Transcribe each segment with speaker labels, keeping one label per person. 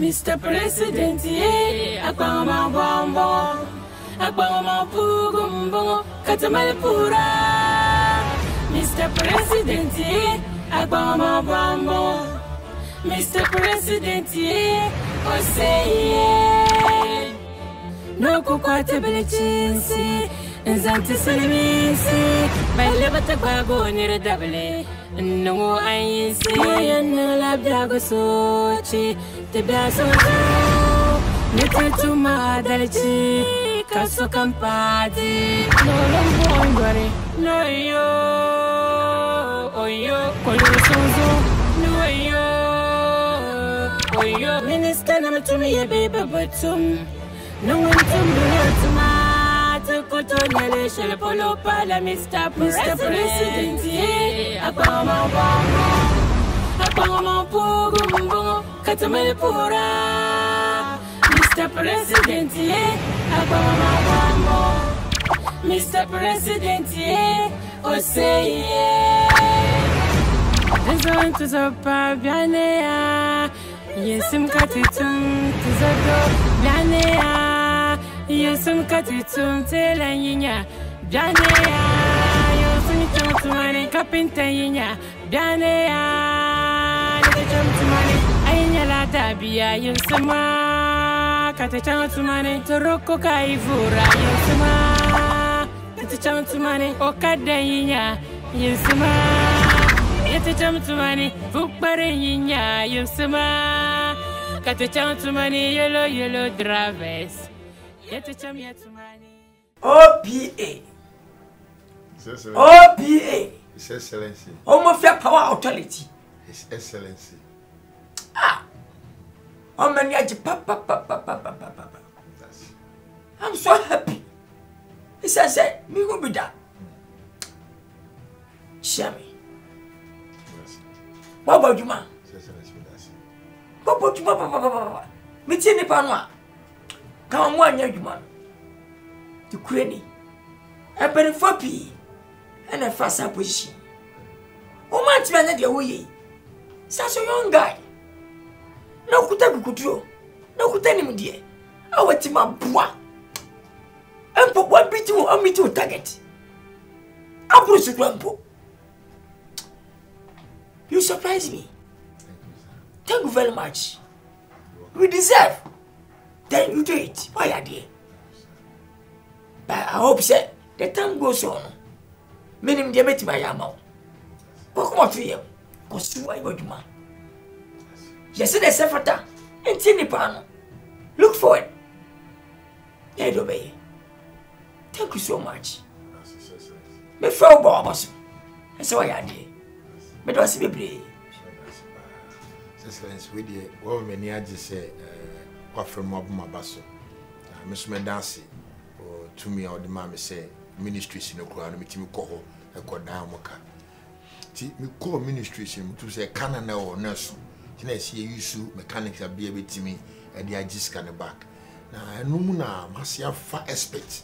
Speaker 1: Mr. President, yeah, Akbama Bombo, Akbama Pugumbo, Katamalpura. Mr. President, yeah, Akbama Bombo, Mr. President, yeah, oh say yeah. No kukwatability, Zanti Salimisi, my liberty bago near the double. No, I see, and no labdago sochi, the basso. Little to my delichi, Casso Campati, no longer, no yo, oh yo, no yo, oh yo, minister number to me, a baby, but no one to me, Cotonale, shall follow Pala, Mr. President, yeah, Abama Pugumbo, Katamalpura. Mr. President, yeah, Abama Mr. President, yeah, oh say yeah. There's one to the Pabianea, yes, I'm cutting to the Bianea. Yosum katitum telanya Bianea Yosum tumane kapinta yinya Bianea Yosum tumane Ainya la tabia Yosuma Katacham tumane Toroko kaivura Yosuma Katacham tumane Okada yinya Yosuma Katacham tumane Fukbare yinya Yosuma Katacham tumane Yellow drivers. OPA. OPA.
Speaker 2: His Excellency.
Speaker 1: Homofia Power Authority.
Speaker 2: His Excellency.
Speaker 1: Ah. How many papa. I'm so happy. He says, me go be that. Shami. What about you, man? What about you, papa? Me tini panwa. Come on, young man. To Cranny. I better for P. And a fast position. Oh, man, man, the way. Such a young guy. No kutaku kutro. No kutani, dear. I went to my bois. And put one bit on me to target. I put a grandpo. You surprise me. Thank you very much. We deserve. Then you do it. Why are they? But I hope that the time goes on. Meaning they met my amount. What come to you? Because you are good man. Yes, there's a fata. And Tini Pano. Look for it. Let obey. Thank you so much. Me fell boss. That's why I did. But what's the play?
Speaker 2: Excellency, we did well many I just say from my basso. Miss Medancy or to me or the mammy say ministries in the crowd, meeting me call a call down mocha. Me call ministries to say Canada or nurse. Can I see you sue mechanics be able to me and the just kind of back. Now I know now must have far expect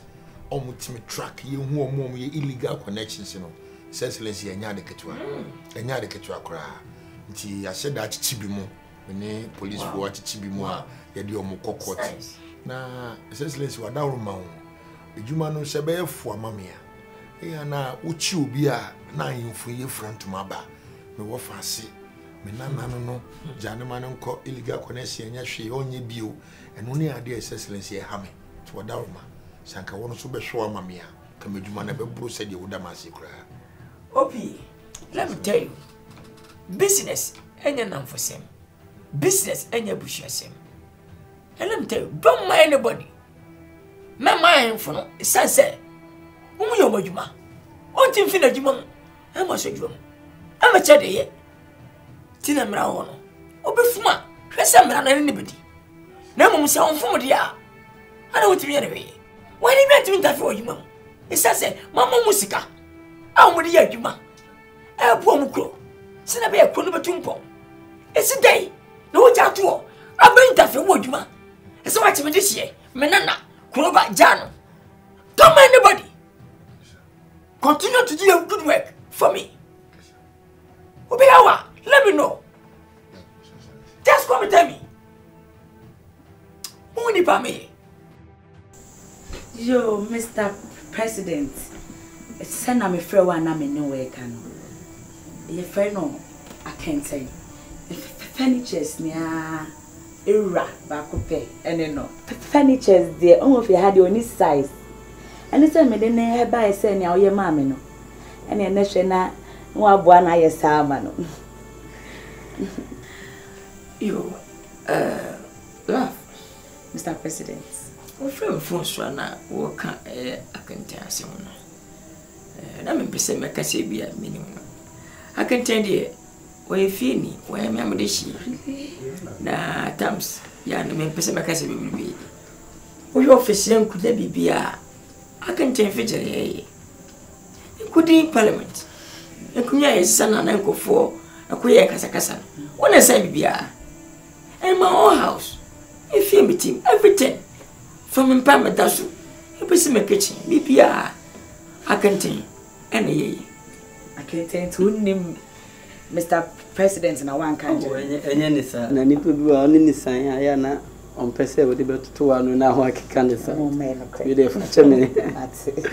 Speaker 2: almost me track you who are more illegal connections, you know. Excellency and Yadikatua and Yadikatua cry. I said that Chibimo, when police were at Chibimo. Yadi omo kokot na Excellency wa dawo ma ho ejuma no se be fo amamia e na uchi obi a na yimfo ye front maba me wo fa ase me nana no jane ma nko illegal connection nya hwe onye bio eno ne ade Excellency e ha me to dawo ma sanka wono so be hwo amamia ka meduma na be bro se de woda ma ase kra.
Speaker 1: Opi, let me tell you, business enya nam for sem, business enya bushia sem. And let me tell you, don't mind anybody. My mind for no, it's sunset. Who you want, Juma? On Tim Finna Juma, I must say, I'm a child here. Tina Brown, Obefuma, Ressa Brown, anybody. No sound from the I don't want to be anyway. Why did you mean for you, Mum? It's sunset, Mamma Musica. I'm with the Juma. I poor Muko. Send a bear, Kunubatumpo. It's a day. No doubt to all. I'm going to feel what you want. So much of this year, Menana, Kuroba, Jano. Don't mind anybody. Continue to do your good work for me. Obeawa, let me know. Just come and tell me. Only by me.
Speaker 3: Yo, Mr. President. Send me free one I'm in nowhere can. Your friend no, I can't say. Furniture's near era back up and no. Furniture's there almost you had your own size. And it's a maiden near by saying now your mammy no. And your national one one I salmon.
Speaker 1: You laugh,
Speaker 3: Mr. President.
Speaker 1: We from François work I can tell someone. And I'm in Pesa Macasabia minimum. I can tell you where Fini, where Mamma de she. Na Tams, Yan, and Pesa Macasabia will be. We office young could there be beer. I can tell Fidget. You could in Parliament. A Kunya is son and uncle for a queer Casacasa. When I say beer. And my own house. If you meet him, everything. From Impama Dasu, he puts in my kitchen, BPR. I can tell you. Any
Speaker 3: I can't tell to name Mr. President in a one country.
Speaker 4: Any sir, and if you are only saying, I am not on Pesa with the 2 1 now. I can't say, oh, man, you're that's it.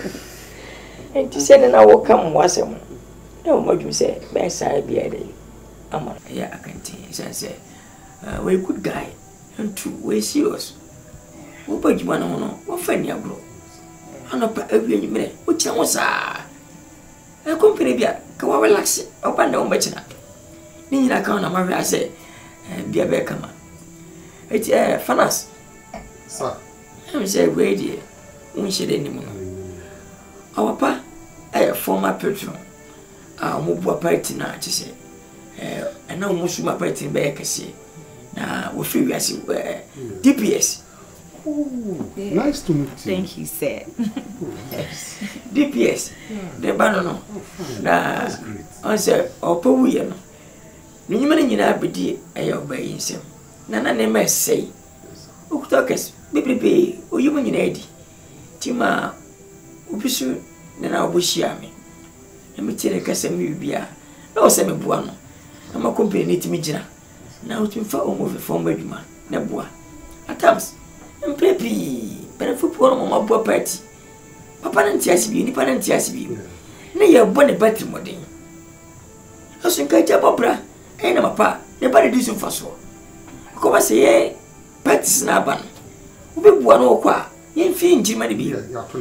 Speaker 1: And to say that I will come once a month. No, what you say, best I be a day. Yeah, I can tell you. So I say, we're a good guy, and true, we're serious. What about you want to know? What friend you grow? I'm not every minute. Which I was a company beer. Come on, relax. Open the much now. Nina account of my say, be a bear come on. It's Fanas.
Speaker 2: Sir.
Speaker 1: I'm say, wait, dear. We should anymore. Our pa, a former patron. I'll move a party now, to say. And now most of my party in Bear say. Now, we feel as if DPS.
Speaker 5: Ooh, nice to meet you.
Speaker 3: Thank you, sir.
Speaker 1: Yes. DPS. The banana. That's great. I said, oh, poor, you know. You may not be a obey him. Nana never say. Oh, talkers, baby, or you mean Eddie. Tima, Upisu, then I'll wish you me. Let me tell you, Casamibia. No, Sammy Buano. I'm a company to me. Now, to inform of the former man, Nabua. At times. Pepe, but a football on my poor party. Papa and Tiasibi, Nipan and Tiasibi. Nay, a bonnet battery modern. I think I tell opera, and I'm a pa, nobody do so for so. Come and say, Patty Snaban. We be one or qua, in fin, Jimmy be.
Speaker 5: You're not.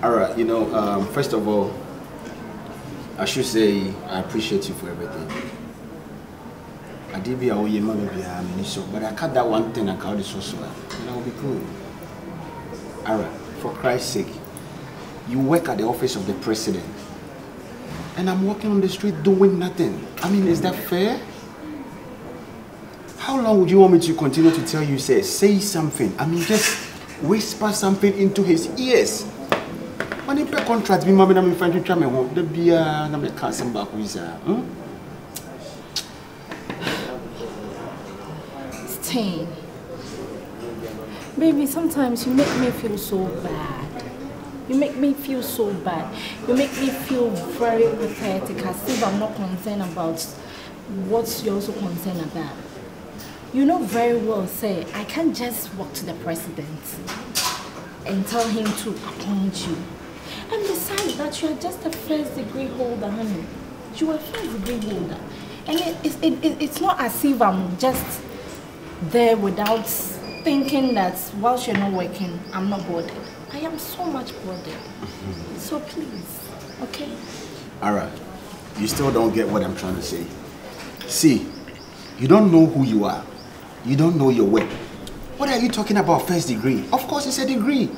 Speaker 6: All right, you know, first of all, I should say I appreciate you for everything. I did be a way but I cut that one thing and call it so and I'll be cool. Alright, for Christ's sake, you work at the office of the president and I'm walking on the street doing nothing. I mean, is that fair? How long would you want me to continue to tell you, say something? I mean, just whisper something into his ears. When you pay contract, me I'm trying to try my home. The beer, I'm a cousin back with
Speaker 7: Stain. Baby, sometimes you make me feel so bad. You make me feel so bad. You make me feel very pathetic, as if I'm not concerned about what you're also concerned about. You know very well, say, I can't just walk to the president and tell him to appoint you. And besides that, you are just a first degree holder, honey. You are a first degree holder. And it's not as if I'm just there without thinking that whilst you're not working, I'm not bothered. I am so much bothered. So please, okay?
Speaker 6: Alright. You still don't get what I'm trying to say. See, you don't know who you are. You don't know your work. What are you talking about first degree? Of course it's a degree.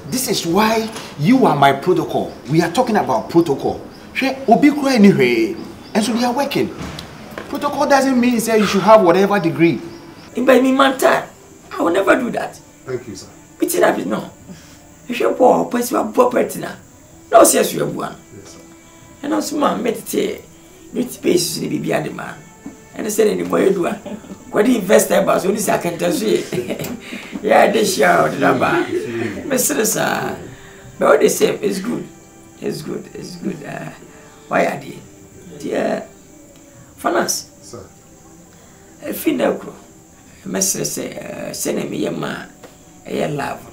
Speaker 6: This is why you are my protocol. We are talking about protocol. And so we are working. Protocol doesn't mean say you should have whatever degree.
Speaker 1: By me, man, I will never do that.
Speaker 5: Thank you, sir.
Speaker 1: It's enough, no. If you're poor, place you are poor partner. No, says you have one.
Speaker 5: Yes, sir.
Speaker 1: And also, man, meditate. Need space to be the man. And I said, any more you do. What the investor about only second to see. Yeah, they shout the number. Mr. Sir, but what they say is good. It's good. It's good. Why are they? Dear Fanas.
Speaker 5: Sir.
Speaker 1: If you know, Messer say, send me a man, a love.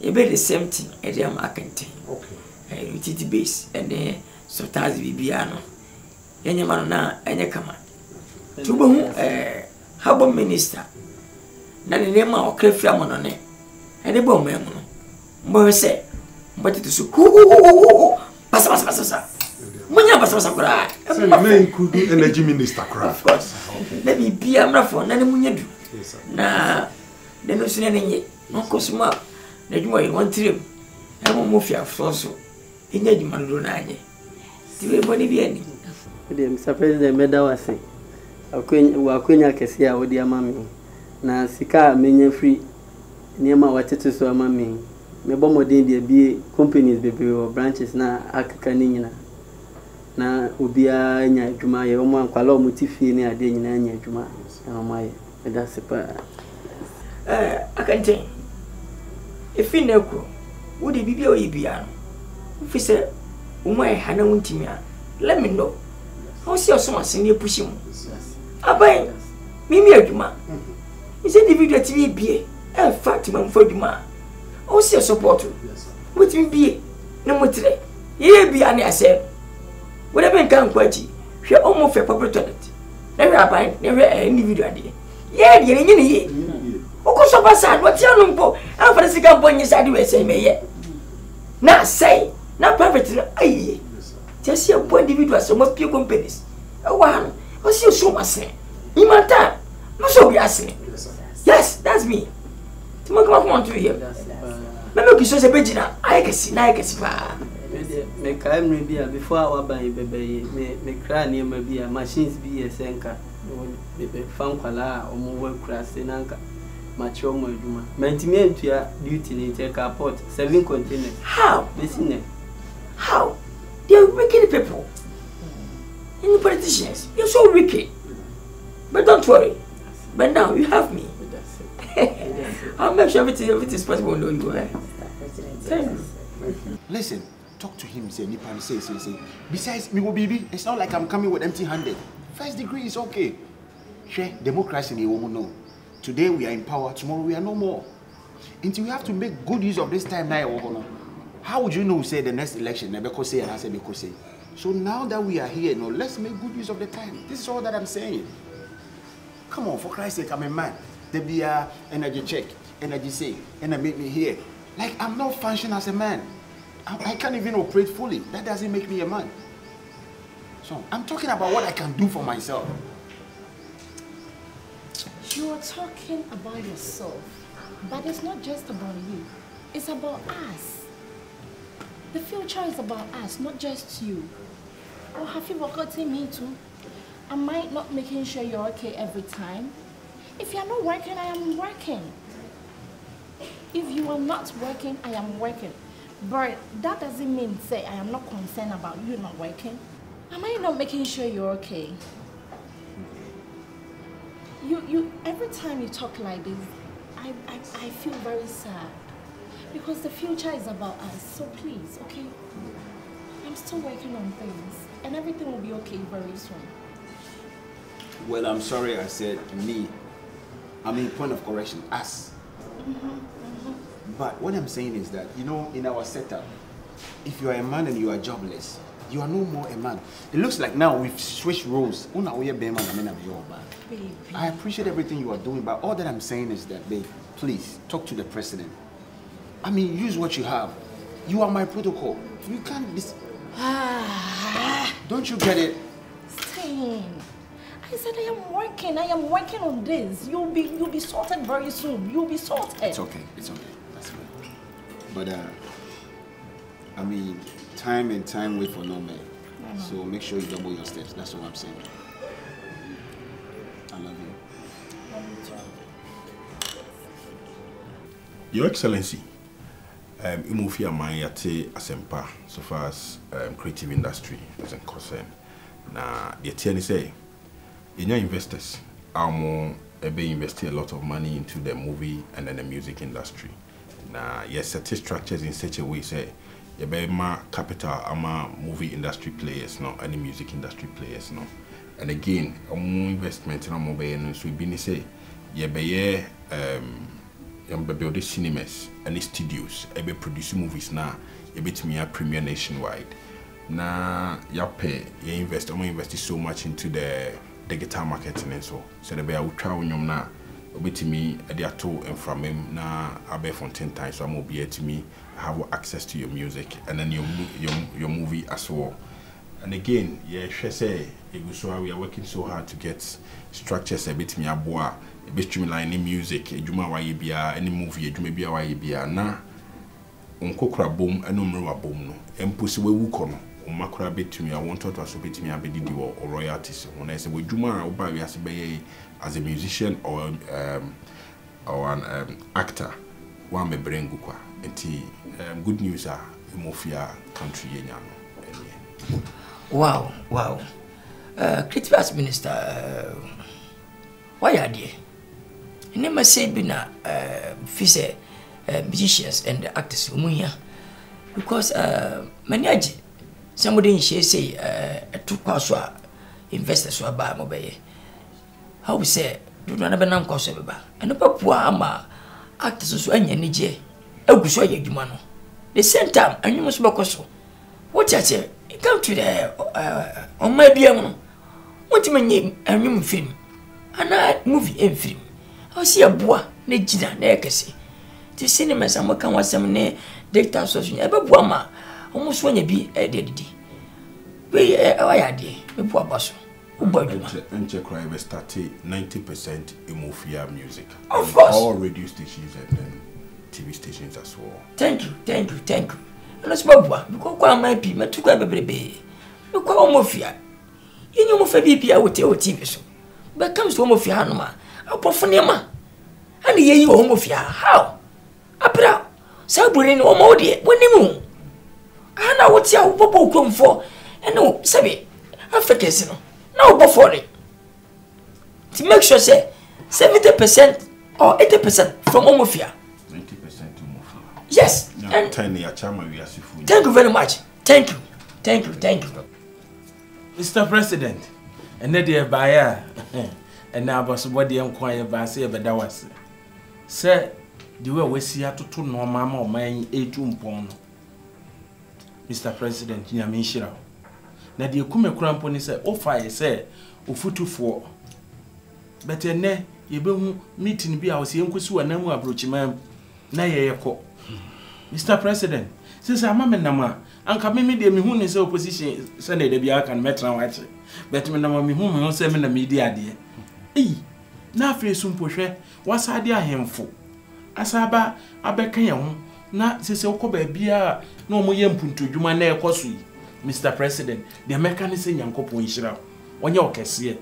Speaker 1: You be the same thing, a dear marketing.
Speaker 5: Okay.
Speaker 1: With the base and the sometimes Bibiano. Any man now, any come. To whom Harbor Minister. Now the name of Cliff Ramon on it. And the bomb, Boy say, but it is so cool. Passa. Munya passa cry.
Speaker 5: So you may include the energy minister cry.
Speaker 1: Of course. Let me be a for none munya do.
Speaker 5: Yes, sir.
Speaker 1: Na the no sin any no cosma. The you want trim. I won't move your so. In your man do nanye. The way be any.
Speaker 4: Mr. President, meda wase. Akwenya kese a wodi ama me. Na sika menye free niema watete so ama me. Me bo modern dia bi companies bebre or branches na akaka ni nyina. Na obia nya adwuma ye omo ankwala omo tifie ni ade nyina nya adwuma. Na omo ye. Meda sepa.
Speaker 1: Akante. If you know, would it be bia? If you say, Umay Hana Wintimia, let me know. How see your son senior pushing? Abay, Mimi Aduma. Is individual TV be a fact man for Duma? How see your support? What will be? No more today. Ye be an asset. Whatever can quality, she almost a public toilet. Never abide, never individual. Yeah, ye. Oko so basa what you know and for the second point is I say me na say na private aye just see a point individual so most few companies one o see so much say imanta no so be asking yes that's me to come on to here me no kiso se bejina I can see pa
Speaker 4: me crime re bia before our ban bebe me cry near me bia machines be esenka me fan kwala omo we kura senanka macho mo adwuma mentimi antua duty ni take airport 7 containers
Speaker 1: how
Speaker 4: listen
Speaker 1: how they are wicked people in the politicians you're so wicked but don't worry but now you have me I'll make sure everything is possible no you
Speaker 6: Listen, talk to him, say Nipan say. Besides me baby, it's not like I'm coming with empty handed. First degree is okay. Share democracy in a woman no. Today we are in power, tomorrow we are no more. Until we have to make good use of this time now. How would you know, say, the next election, because say and I say because say. So now that we are here, no, let's make good use of the time. This is all that I'm saying. Come on, for Christ's sake, I'm a man. There be a energy check, energy say, and make me here. Like I'm not functioning as a man. I can't even operate fully. That doesn't make me a man. So I'm talking about what I can do for myself.
Speaker 7: You are talking about yourself, but it's not just about you. It's about us. The future is about us, not just you. Or have you forgotten me too? Am I not making sure you're okay every time? If you're not working, I am working. If you are not working, I am working. But that doesn't mean, say, I am not concerned about you not working. Am I not making sure you're okay? You every time you talk like this, I feel very sad. Because the future is about us. So please, okay? I'm still working on things. And everything will be okay very soon.
Speaker 6: Well, I'm sorry I said me. I mean, point of correction, us. But what I'm saying is that, you know, in our setup, if you are a man and you are jobless, you are no more a man. It looks like now we've switched roles.
Speaker 7: Baby.
Speaker 6: I appreciate everything you are doing, but all that I'm saying is that, babe, please, talk to the president. I mean, use what you have. You are my protocol. You can't... Don't you get it?
Speaker 7: Stain. I said I am working. I am working on this. You'll be sorted very soon. You'll be sorted.
Speaker 6: It's okay. It's okay. That's fine. But I mean, time and time wait for no man. So make sure you double your steps. That's all I'm saying. I love you.
Speaker 7: Love you too.
Speaker 5: Your Excellency, Imufia Mayate Asempa, so far as creative industry is concerned. Now, the TNI say, in your investors are more investing a lot of money into the movie and then the music industry. Now, yes, set structures in such a way, say, yɛbɛma capital ama movie industry players no any music industry players no. And again, investment na mo be no so bi ni say yɛbɛyɛ build cinemas and studios ebe produce movies na yɛbɛtumi a premiere nationwide. Na yape ye invest so much into the digital marketing and so the be utwa wonyom na obetimi e ato enframem na abe fonten time so am obi atimi have access to your music and then your movie as well. And again, say we are working so hard to get structures a bit me aboa a bit streamline music ejuma wa bia any movie ejuma bia wa bia na onkokra bom enomro abom no emposi we wuko no makura betumi I wanted to also betumi abedidi or royalties when I say we juma oba we asbe as a musician or an actor one me bring kwa enti good news are Mofia country yenya no.
Speaker 1: Wow. Creative Arts Minister, why are they? You never say bina fise musicians and the actors here because many somebody say two paswa investors were by mobile. How we say do not have an uncle and the papua ama actors so any nije eguswa yedumano. The same time and you must be so. What I say? Come to the on my beer. What you mean a new film? And movie and film. I see a boy, Nejida, Nekasi. The cinemas and what can was some ne data social ever boama almost when you be a daddy. We are dear, a poor boss.
Speaker 5: And check right, we started 90% Mofia music.
Speaker 1: Of course.
Speaker 5: All radio stations and then TV stations as well.
Speaker 1: Thank you. And that's Boba, because my people took a baby. You call Mofia. You know, Mofia BP, I would tell TV so. But comes to Mofia Hanoma, I'll perform Yama. And ye you Mofia, how? Apra, Sabrin or Modi, when you move. And I would say, what will come for? And no, Sabi, Africans, no, before it. To make sure, say, 70% or 80% from Mofia.
Speaker 5: 90% to Mofia.
Speaker 1: Yes.
Speaker 5: No,
Speaker 1: And
Speaker 5: thank you
Speaker 1: very much. Thank you.
Speaker 8: Mr. President, and the dear buyer, and now boss body inquire by say about was. Sir, the way we see to no mamma or mine 18 pound. Mr. President, Yamishira. Now the Kume Cramponi said, oh, fire, say, o foot 4. But ne, ye be meeting be our Yankusu and Namu approach ma'am. Na ye ko. Mr. President, since I'm a nama, and come me the Mihun is opposition, Sunday the Biak and Metran watch. But me nama Mihun on 7 the media dear. Eh, na free soon push, what's idea him for? Asaba, Abeka, na since Okobe Bia, no more yampuntu, you man near Kosui. Mr. President, the American is in Yanko Punshira, on your case here.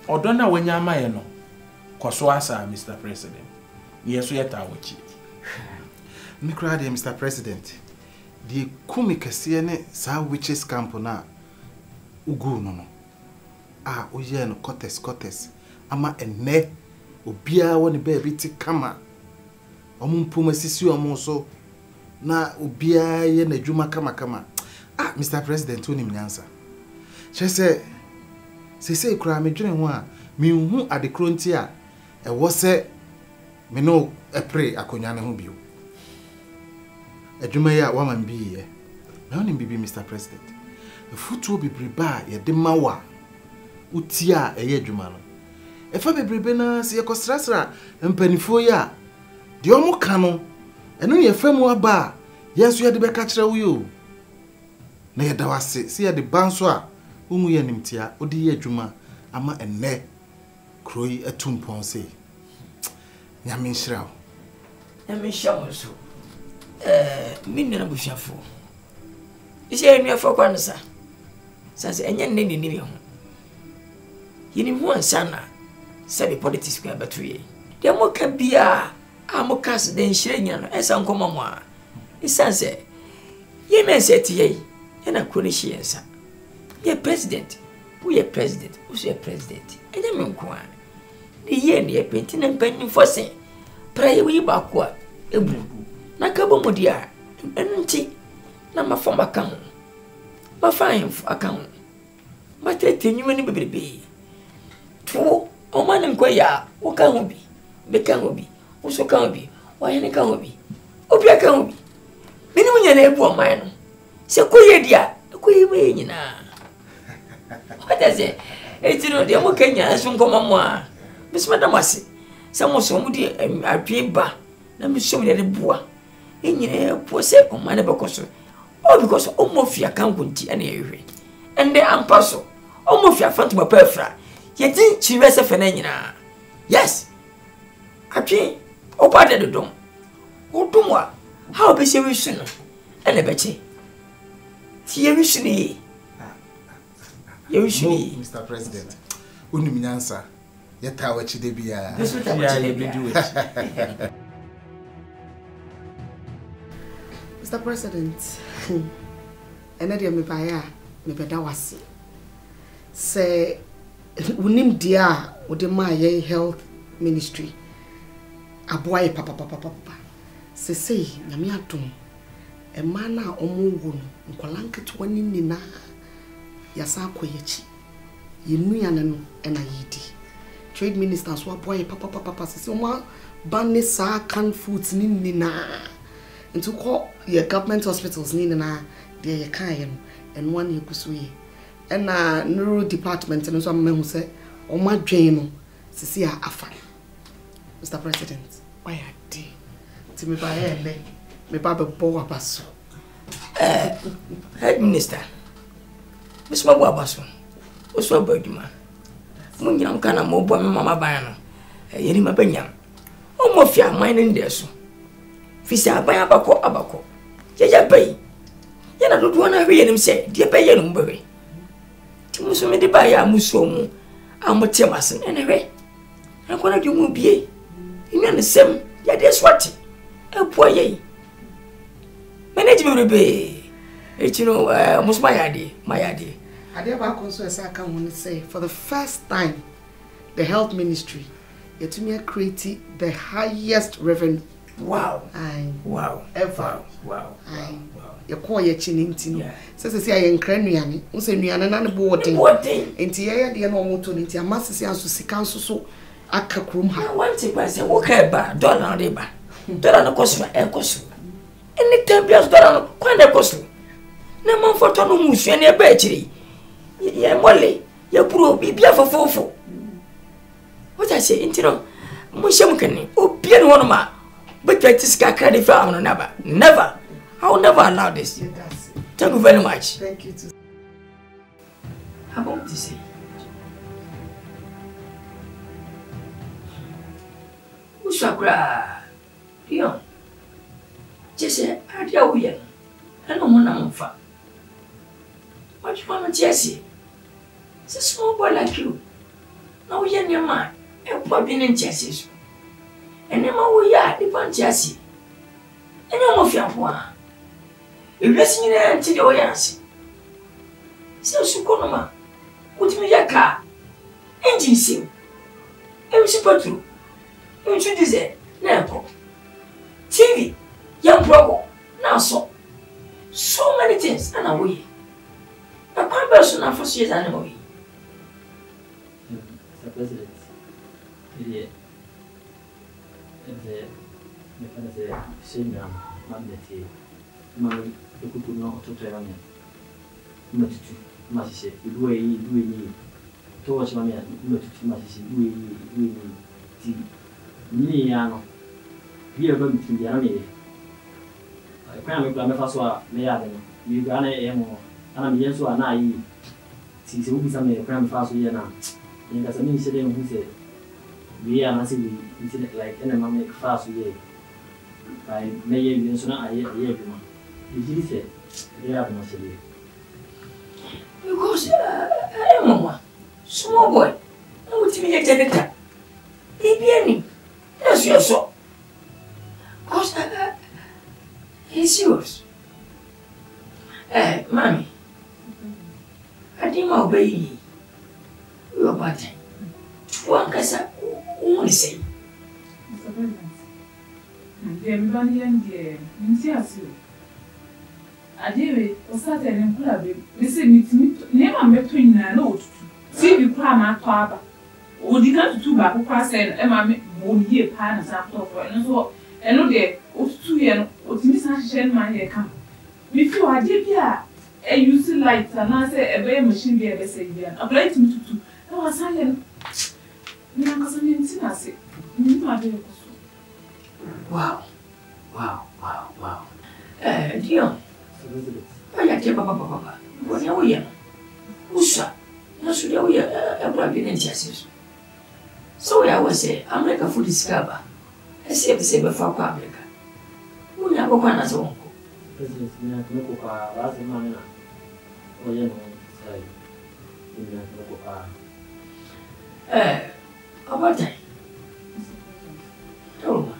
Speaker 8: Or don't know when you're my no. Koswasa, Mr. President. Yes, we are Tawachi.
Speaker 9: Nikrade, Mr. President. The Kumikasiene sa witches campona Ugu no. Ah, Uye no cotes. Ama ene Ubia one baby kama. Omumpuma sisi omonso. Na Ubia ye ne juma kama. Ah, Mr. President, who nim nyansa. She say kura me dwene ho a me hu adekronti a e wo se me no e pray akonya ne ho bio. Adwuma ya wa man bi ye. Na onim bibi Mr. President. E futuo bibriba ye de mawa. Uti a e ye adwuma no. E fa bibribe na se ye kosrasra mpanifo ya. De omo ka no eno ye famu aba yeso ye de be ka kire wo yo. Na ye da wase se ye de banso a umu ye nimtia odi ye adwuma ama enne kroi atumpon se nyame nhyira wo
Speaker 1: nyame nhyira so minna na bushafo ise enu afọ kwansa sanse enye nne ni ho yini hu ansana sabe politics kwa batuye de mo ka bia amokas de nhyira nya no esa nkoma mo a isanse ye mense tie ye na kro ni hyensa ye president we president who's president enye me nko a ye ne ye penti na mpanyin fose pra ye wi ba ko a ebu na ka bo modia Enunti na mafoma kan. Mafahemfo akan. Matete nyuma ni bebrebe. To o manim ko ya wo kan ho bi. Be kan ho bi. Wo so kan ho bi. Wa yene kan ho bi. Obi akan ho bi. Mini munya na ebu o man no. Se ko ye dia, ko ye me nyina. What does it? Eti no de mo Kenya so nkoma mo a. Bisma damase. Se mo so mo de adwe ba na me so me de bua. Enyine po se o man be koso. Oh, because Omofia can't continue anyway. And then I'm puzzled. Omofia found my perfra. Yet she was a fenina. Yes. I think, oh, pardon the dome. Oh, do what? How be she wishing? And a betty. See you wishing ye. You wishing ye,
Speaker 9: Mr. President. Only me answer. Yet how much they be.
Speaker 1: This is what I do it.
Speaker 10: Mr. President, and I me buy me beda wasi. Say, unim dia udi my health ministry. Aboy papa. Say, nyami atum. E mana omu wunu nkolanke twani nina yasa koyechi. Yenu yananu ena yidi. Trade minister so aboy papa say oma banne sa canned foods nina. Into call your government hospitals nina there you can and one you kusui. And neuro department and so who say o ma dwen sisi afa. Mr. President, why are they? To me by ele me baba bo abaso.
Speaker 1: Head minister. Miss Mabu abaso. Oso baduma. Munyam kana mo bo me mama ban no. Yeni mabanyam. O mo fia mining there so. Fisa ban abako. Yaya bay. Yana do na hwe yenim se, de bay yenum bewe. Ti muso me de bay amuso mu. Amote masen enwe. Akona dwu mu bie. Ina ne sem, ya de swati. Epo ye. Manage bebrebe. Echino muso mayade.
Speaker 10: Ade ba konso esa kan won say for the first time the health ministry yetumi create the highest revenue.
Speaker 1: Wow.
Speaker 10: Wow. Ever.
Speaker 1: Wow.
Speaker 10: You call your chin into. Says I am cranium. Who say me and an boarding. Into ye, dear no motor into a master to see council so I can room. I want to say, okay, but don't know the bar. Don't know cost my air cost. Any temperatures don't quite a cost. No more for Tono Mush and your battery. Ye molly, your poor be for fofo. What I say, into Mushamkani, oh, Pian one ma. But that is credit for never. I will never allow this. Thank you very much. Thank you too.
Speaker 1: How about to say? Usakra. Dion. Just say, I tell you, I don't want to. What you want to say? It's a small boy like you. Now you're in your mind. And what in Chessie? And then we are the Panchassi. And no more fiampoa. If listening to the Oyansi. So, Sukonoma, put me your car. Engine sim. I'm super true. You should say, Nampo. TV, young Brogo, now so many things, and away. A one person for 6 years and away.
Speaker 4: Mr. President, me parece sembra mandati ma lo cutuno tutto era mia ma tutti ma si due ni to was ma mia ma tutti ma si due ni ti ni ano via non ti era mia quando me fa sua me ya ne mi gane emo ana mi yenso ana yi ti se ubi sa me quando me fa sua ya na ninga sa mi se de no se we are not like in a moment fast way. I may even sooner I hear you. You say, they have no silly.
Speaker 1: Because I am one small boy. I would be a janitor. He be any. That's your so. Because he's yours. Mommy, I didn't obey you. You're bad. One casa. Only say,
Speaker 11: Mr. President, the Mbani and the Ntiasu, Adewe, o sata ne mpula be. Me say mitimi nema meto nyina na otutu. Si bi kwa ma to aba. Odi ka tutu ba ko kwa say e ma me mo yie pa na sa to fo. Eno so eno de otutu ye no otimi san hye ma ye ka. Me fi o ade bi a use light na say e be machine bi e be say bi an. Abla itimi tutu. Na wa san ye no. Me na ka so me ntina se. Me ma be ko so.
Speaker 1: Wow. Dion. Olha aqui, papá. Você olha. Puxa. Nós olha, é para vir nesse acesso. Só eu você, a América foi descaba. É sempre se vai falar com a América. Mulher com a nação.
Speaker 4: Presidente, minha não com a base mana. Olha não, sai. Minha não com a abata. Toma.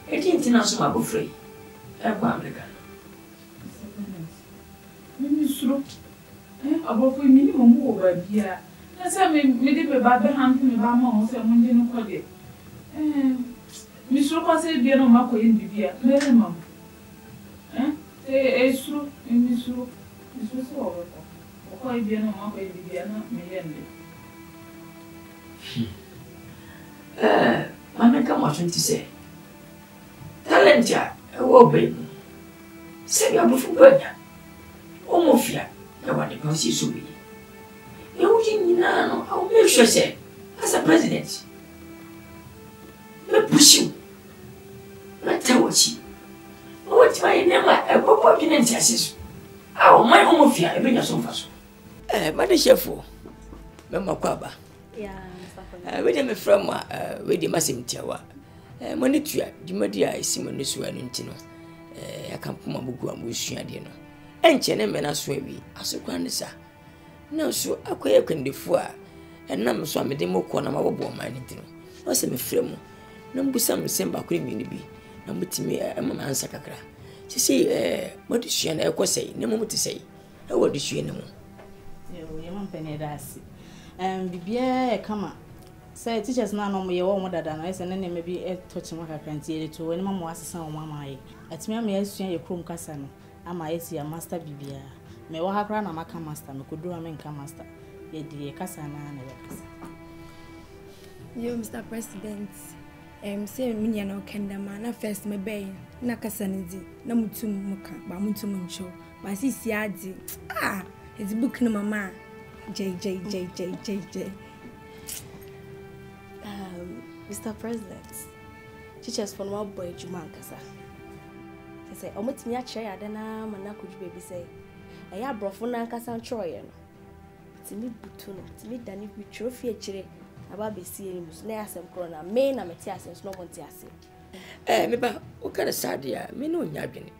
Speaker 4: É que tem nosso mago free. É com a América.
Speaker 11: Ministro, abo foi minimum o babia. Na se me de be ba be han me ba ma o se mo ndi no kode. Ministro ko se bia no ma ko yin bibia. Mere mam. Ministro so o ko bia no ma ko yin bibia na me yende.
Speaker 1: Mama ka mo tun ti se. Talent ya e wo be. Se bia bu fu banya. Omofia, I want to see Subi. I'll make sure, say, as a president, let push you. Let tell what she. What's my name? I will pop in and say, oh, my Omofia, I bring us on fast. Madam Chef, Mamma Quaba. Yeah, with him from with the Massim Tower. Monitria, the Madia is Simon Nintino. I can't put my book on Bushia. Enche me na so bi asokwan sa na so akoye kwandefo a enam so amede mokọ na mabobo man ntino o se me fremu na mbusa msemba kuri mi ni bi na mutimi mama ansa kakra sisi modusua na ekosei na muti sei e wodusua ne mu
Speaker 12: ye mampene dasi bibia e kama say teachers na no ye wo mo dada na ese ne ne me bi e touch mo kakra ntie to woni mama asesa wo mama ye atimi am ye asua ye krom kasa no ama esi ya master bibia me wa hakra na maka master me kodura me nka master ye die kasa na na ye kasa
Speaker 13: yo Mr. President say me no kenda ma na first me be na kasa ne di na mutum muka ba mutum ncho ba sisi adi it's book no mama j
Speaker 14: Mr. President teachers for one boy Juman kasa say omotimi a chere ade na mana koju baby say eya brofo na nkasa ntroye no timi butu no timi dani bi trophy chere aba besi eni mus na asem kro na me na meti asem no monti ase
Speaker 1: me ba o kare sadia me no nya adwene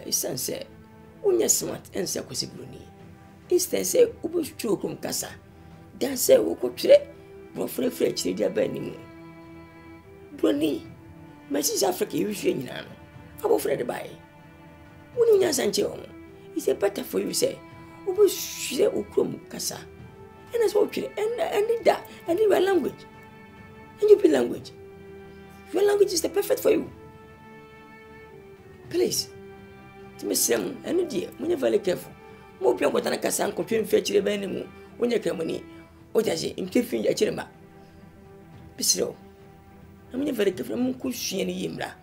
Speaker 1: isanse unya smart ense kwesibroni istanse ubutwu okum kasa dan say wo kotwere brofo free chere dia ba ni mu broni Mrs. Africa you hwe nyina no Abo Fred by. When you sanche on, it's a better for you say. Obo shire okrom kasa. And that's what you and that and your language. And your language. Your language is the perfect for you. Please. To me sem and dear, when you're very careful. Mo pia ko tanaka san ko twem fetchire ba nimu. Wonya kamani. O jaje imtefin ya chirema. Bisiro. I'm very careful. Mo ko hwie ni yimra.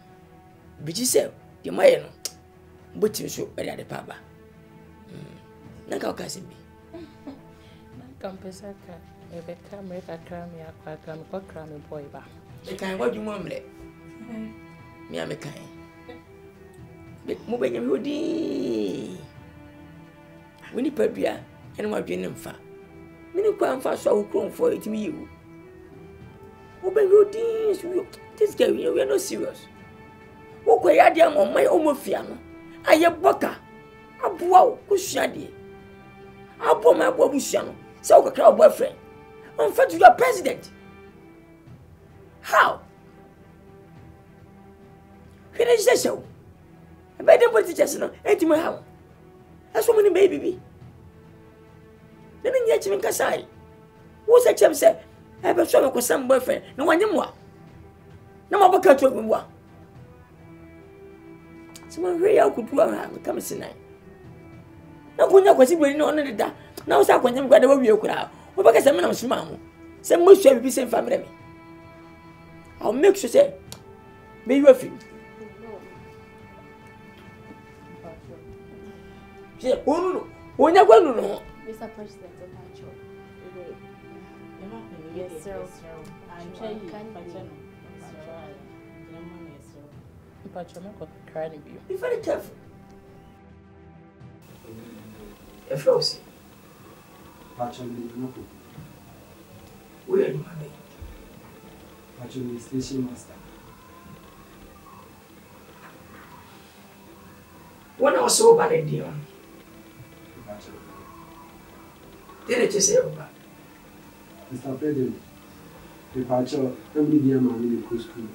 Speaker 1: Biji se ye maye no botim so ere ade pa ba na ka okase bi
Speaker 7: na kampesa ka ebe kamera krami akwa krami kwa krami boy ba
Speaker 1: e kan wadu mo mle mi ame kan mo be nyame odi woni padua ene ma dwene mfa mini kwa mfa so awukronfo etimi yiwu mo be odi this guy we are not serious. Woko ya dia mo mai omofia no aye boka aboa wo kusua de abo ma abo busua no say wo kakra boyfriend on fait you are president how finish the show about the politicians no etimo how aso mo ni baby bi na nya chimi kasai wo se chem say e be so ko sam boyfriend na wanyemo na maboka to gwa Someone really could do a come sinai. Na kunya kwasi beri no ne da. Na wo sa kwanya me kwada wo wie kura. Wo baka se me na msuma ho. Se mo hwa bibi se family me. I'll make sure say me you feel. Je onu wonya kwanu no.
Speaker 14: Mr. President, yes, sir. I'm sure you can
Speaker 1: be very careful. If you see, where are you, my
Speaker 15: Actually, station master.
Speaker 1: When I was so bad at Dion, did you say over?
Speaker 15: Mr. President, departure, every day I'm in the school.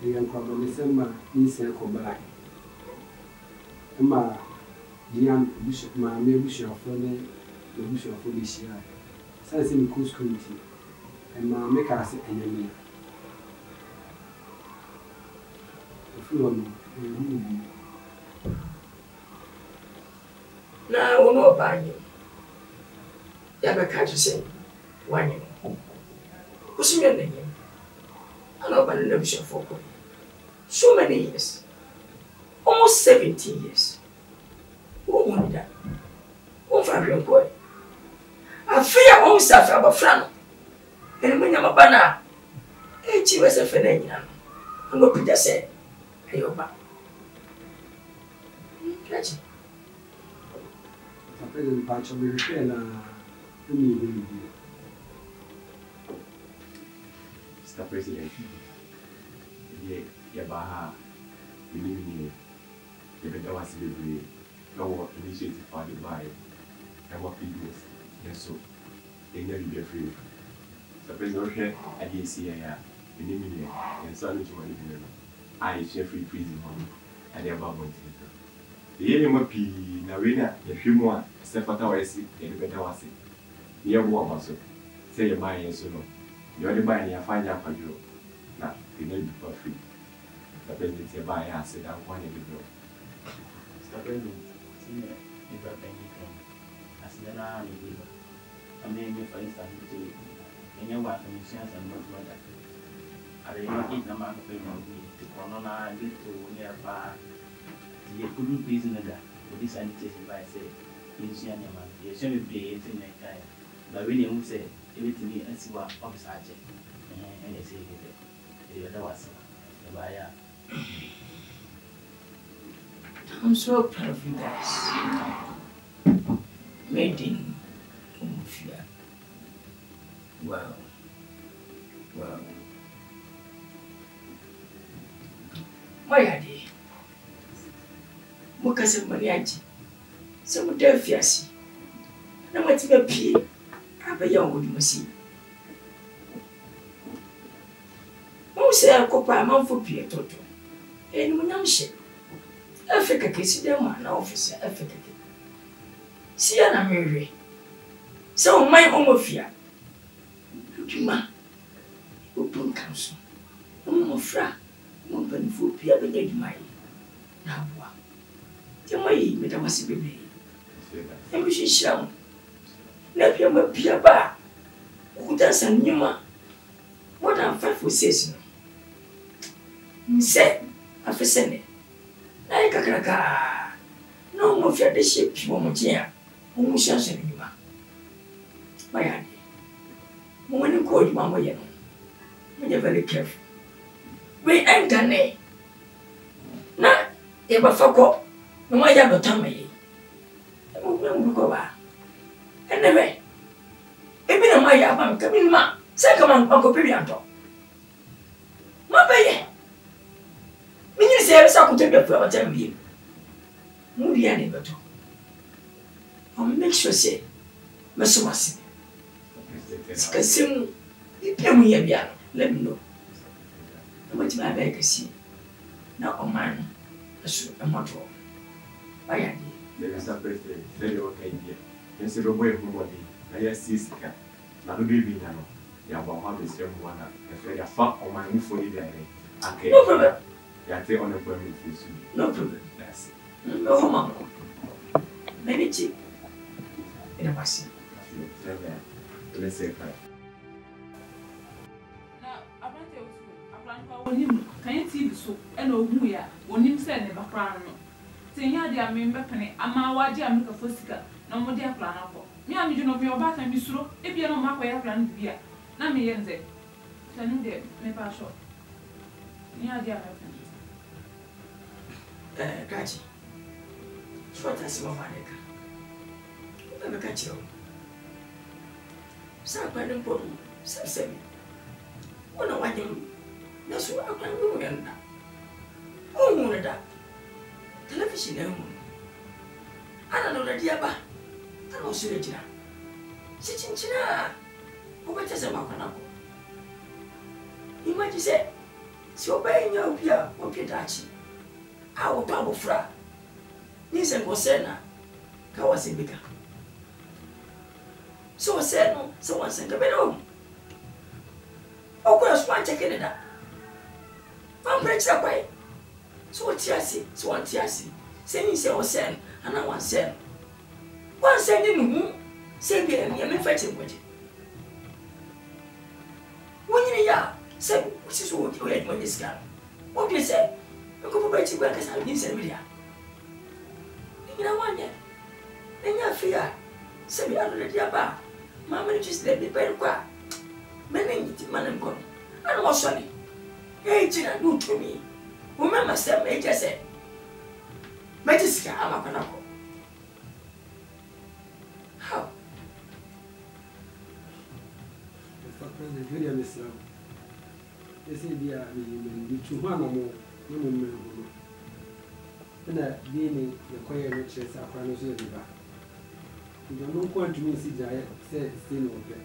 Speaker 15: The young couple December is a combine. Emma, Dian Bishop, my bishop of the bishop of this year. Since in the school, and my make us an enemy. If you want,
Speaker 1: now, I know about you. You have a catch to say, one year. What's your name? I know about the bishop for so many years, almost 17 years. Who wanted that? Who found your boy? I fear all stuff about Fran. And when I'm a banner, she was a friend. I'm going to just say, hey, you're back. Catch it.
Speaker 15: Mr. President, patch of the repair.
Speaker 6: Mr. President, Yabaha, we live in the Bedawasi Library, our initiative for the buy, and what people, yes, so they never be free. Mr. President, I didn't see a minimum and suddenly to my living. I share free prison money at the above one. The MOP, Narina, the few more, Stephatawasi, and the Bedawasi. Near war also. Say you buy yes or no. You only buy and find out for you. Now, you need to be free. The president you buy and sit down one in the room.
Speaker 16: Mr. President, see me if I pay anything. As then I need to. I mean, for instance, in your wife and insurance and not mother. I didn't get the man payment to Corona and get to nearby. The good business with this annotation by say, insurance man. You shouldn't be 18 like that. But when you say everything is what officer and you say that was the buyer.
Speaker 1: I'm so proud of you guys. Made in Umufia. Wow. Wow. My idea. Mukasa Mariachi. Some defiasi. No matter the P. Papa young would see. Most say a copper amount for Pierre Toto. And when I'm ship. Africa kissing them an officer, Africa. See, I'm Mary. So, my home of fear. Lukima, open council. No fra, no penny for Pierre Bened my. Now, tell me, Madame Sibyl. And we should shout. Let him appear back. Who does a Numa? What I'm faithful says. Say, I've sent it. Like a cracker. No more fear the ship, Momotia. Whom shall send you? My idea. When you call you Mamma, when you're very careful. We enter nay. Now, ever fuck up. No, my other tummy. I won't go back. Anyway, even a my abam coming ma, second Uncle Pibianto. My baby. When you say I could take a flower, tell me. Moody and better. I'll make sure say, Masumasi. Scasim, you pay me a piano, let me know. How much my bag is see. Now, a man, a motto. I am
Speaker 6: the Mr. President, very okay here. Yes, the way who body, I see sicker. Now, the baby now, you have 101. If I fuck on my new fully there, okay.
Speaker 1: No problem.
Speaker 6: You are taking on a permit.
Speaker 1: No problem.
Speaker 6: Yes.
Speaker 1: No, Mamma. Manager. In a massy.
Speaker 16: Let's say five.
Speaker 11: Can you see the soup? And oh, we are when you said never crown. Saying, I dear member penny, a mawaji, I make a fosica, no more dear plan of. Me, I'm you know your back and be slow, if you don't mark where I plan to be. Now, me, and say, can you dare, maybe I short. Yeah, dear.
Speaker 1: Gachi. Short as your money. Never catch you. Some pardon, some seven. Oh, no, I do. That's what I can do. Oh, Mona, television. I don't know the diaba. I don't see it. Sitting China. Who better than Macanako? You might say, so obeying your beer or Pitachi. Our double fra. Nisan Gosena. Kawasibika. So I said, no, someone sent a bed home. Oh, girls, one check in that. I'm breaks that way. So what Tiasi, so one Tiasi. Saying so send, and I want send. One sending who? Say, be a mere fighting with it. When you are, say, which is what you had when you scan. What do you say? You go back to work as I didn't say, Lydia. You know, one year. Then you fear. Say, we are already about. Mamma just let me very quiet. Many man and gone. I don't want sorry. Hey, Tina, do to me. Remember, Sam, I just said, Magiska, I'm a canaco. How?
Speaker 15: Mr. President, very Miss Lam. They say, dear, you two one or more, women. And that being the choir riches are financially back. You don't know what to me, see, Jaya said, still okay.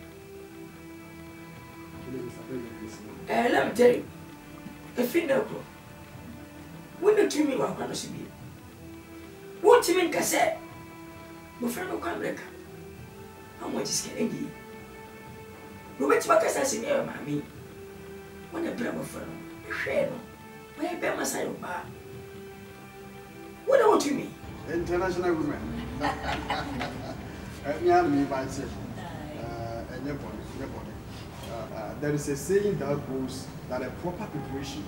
Speaker 1: Let me tell you, a finger. When you tell me what I'm going to be, what you mean, Cassette? My friend will come back. How much is getting you? You went to a cassette, mammy. When a brother friend, a share, where I bear my side of bar. What do you mean?
Speaker 17: International women. There is a saying that goes that a proper preparation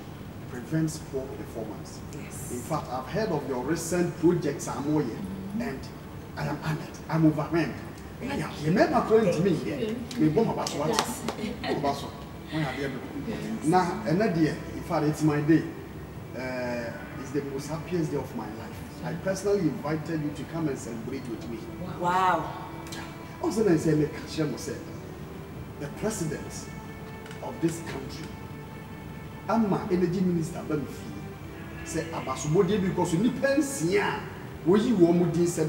Speaker 17: prevents poor performance. Yes. In fact, I've heard of your recent projects, Amoye, and I am honored. I'm overwhelmed. Yeah, remember calling to me here. We bomb about what? Now, another day, in fact, it's my day. It's the most happiest day of my life. I personally invited you to come and celebrate with me.
Speaker 3: Wow.
Speaker 17: Also, I say, the president of this country, I'm my energy minister, say, Abasubodi, because you need pension. We want to say,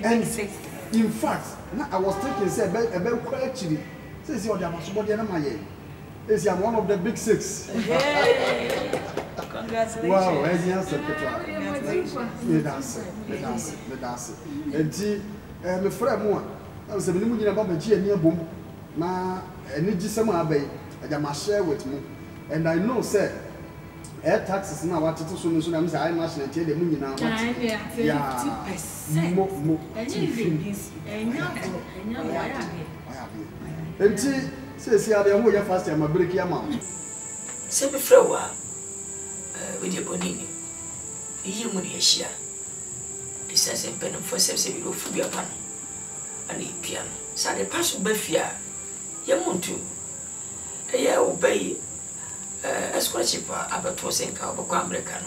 Speaker 17: and in fact, I was thinking, say, about actually, says you're the Abasubodi and my I'm one of the big six.
Speaker 3: Congratulations.
Speaker 17: Wow, as the secretary. And my friend, one, I was a million about the G and near boom. My energy summer bay, I must share with me. And I know, sir, air taxes now what to soon as I must tell the million now. Yeah, 50%. Says here, they are more fast. I'm a break your mouth.
Speaker 1: Semi flower with your bonini. You money a share. It says a pen for 7 of Fubia pan and a piano. So the pass of Befia, Yamuntu. A year obey a scholarship about was in Cabo Americano.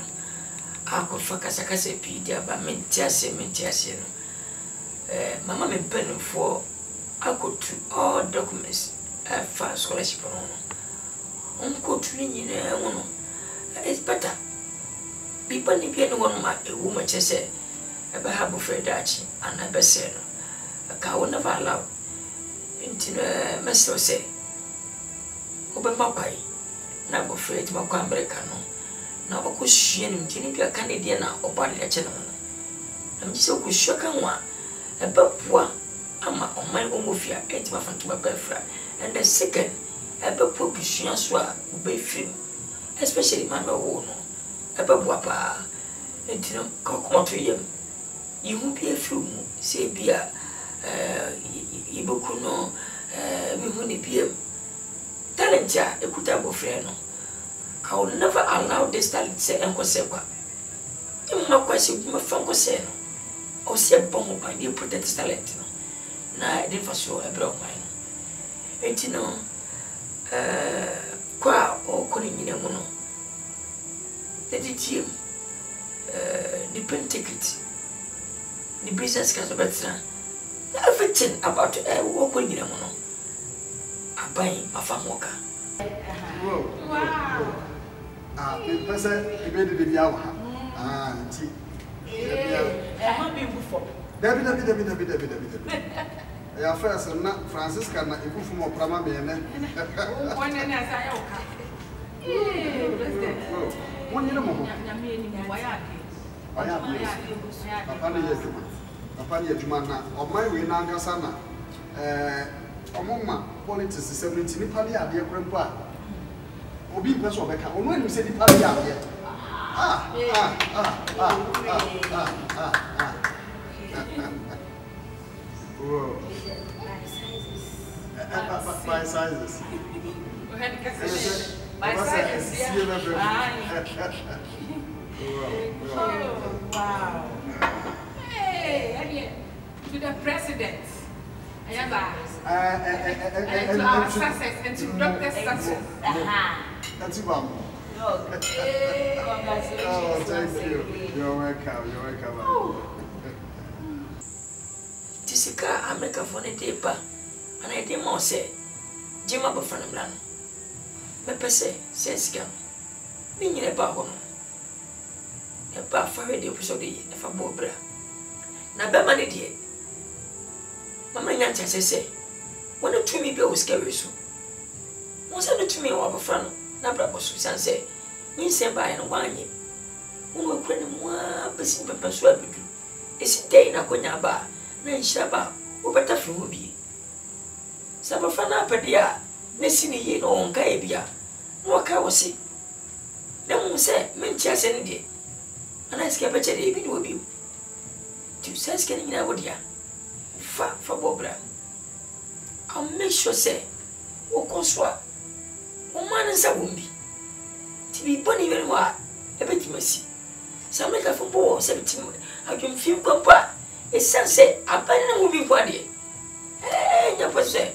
Speaker 1: I could focus a cassette, dear, but Mentias. Mamma and pen for I could do all documents. For scholarship on training it's better. People need one a woman just say about have a friend and I best say a cow never allow into a master say open my pie. Now afraid to my Americano. Now I could share him to be a Canadian or body a gentleman. I'm just so shock and one about poor. I'm on my own mafia, 8 months to my birthright. And the second, a population swap be free, especially my own. A papa, Entina come to him. You won't be a few, say, be a Ibukuno, Mihuni PM. Talent, a Kutabo friend. I will never allow this talent say Uncle Seba. You might question my Funko Seno. Or say Bongo by new protect talent. Now I didn't for sure a broke mine. And you know, qua or calling in a mono. Let it him. The pen ticket, the business card, everything about walking in a mono. I buy my farm walker.
Speaker 17: Wow. The person made the Yawa. Debbie. Ya first na Francisca na ikufu mo prama me ne.
Speaker 11: One na sa yoka.
Speaker 17: One year mo.
Speaker 11: Nyame ni mo waya ke.
Speaker 17: Papa ne yeduma. Papa ne yeduma na oman we na angasa na omoma politics 70 ni pali ade kwempo a obi mpeso obeka onu enu se di pali ade. Whoa. By sizes.
Speaker 11: By sizes. Wow. Hey, to the president. And to our success and to Dr. Success.
Speaker 17: That's it, Mom. Oh, thank you. You're welcome.
Speaker 1: Tisika America for the paper, and I didn't more say, Jim up from the land. Pepe says, Gam. Being a bar woman. A bar for the episode if a bobra. Now, Bemani dear. Mamma Yancha say, when the 2 me bill was scary so. Was it to me over front? Nabra was Susan say, means send by and 1 year. Who will quit him 1 person per persuade you. Is it day in a conya bar? Then Shaba, who better from be. Sabafana Pedia, Nessini ye no on Kaibia. No car was sick. Then we say, Menchia send it. And I scare better even with you. To says getting in a wood ya. Fat for Bobra. I'll make sure say, O Conswa, O man and Sabumbi. To be bunny very well, a bit messy. Some make a for ball, 17. I can feel compa. It's sunset, a banana moving body. Eh, your person.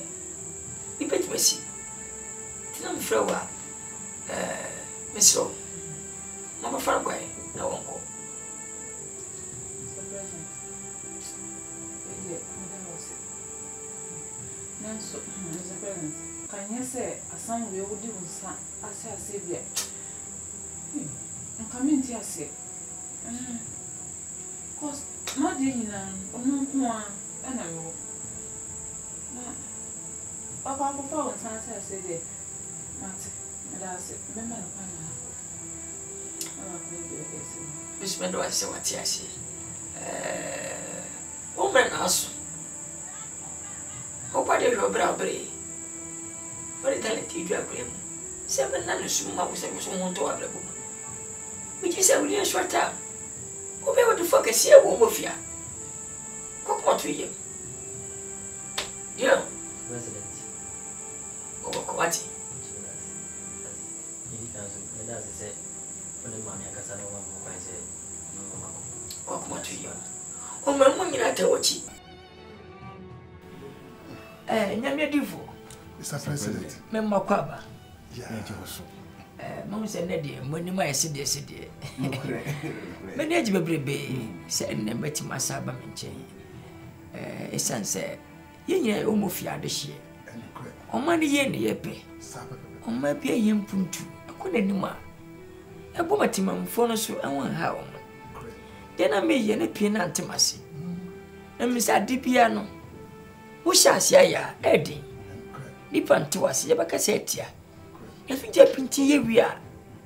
Speaker 1: You bet me see. Tinam Flower, Miss Rowe. Mamma Farquay, no uncle.
Speaker 11: So, Mr. President, can you say a son we would do as I said yet? I'm coming to say. Cause my dear, no, and I will. Papa, before and Sansa said, Marty, and I said, remember,
Speaker 1: Miss Meadow, I say what I say. Woman also. Oh, what are your browbery? What a talented you agree? 7 nanos, was someone to have a woman. Which is a real short time. Who be able to focus here, woman of ya? What to you? Yeah,
Speaker 18: President.
Speaker 1: Oh, Coati.
Speaker 18: As I said, when the mammy Cassano one I said,
Speaker 1: What to you? Oh, my woman, I tell what you. Nyamia divo.
Speaker 17: Mr. President.
Speaker 1: Memma kwaba.
Speaker 17: Yeah.
Speaker 1: Mama said Neddy, when you might sit there. Manage bebrebe, said never to my sabba menche. A son said, Yen umofia de she. On money yen yepe. On my pay him puntu. I couldn't anymore. A bomatimum phone so I want how. Then I made yen a pin antimacy. And Mr. Dipiano. Who shall say ya, Eddie? Nipan to us, Yabaka said ya. If you jump into ye, we are.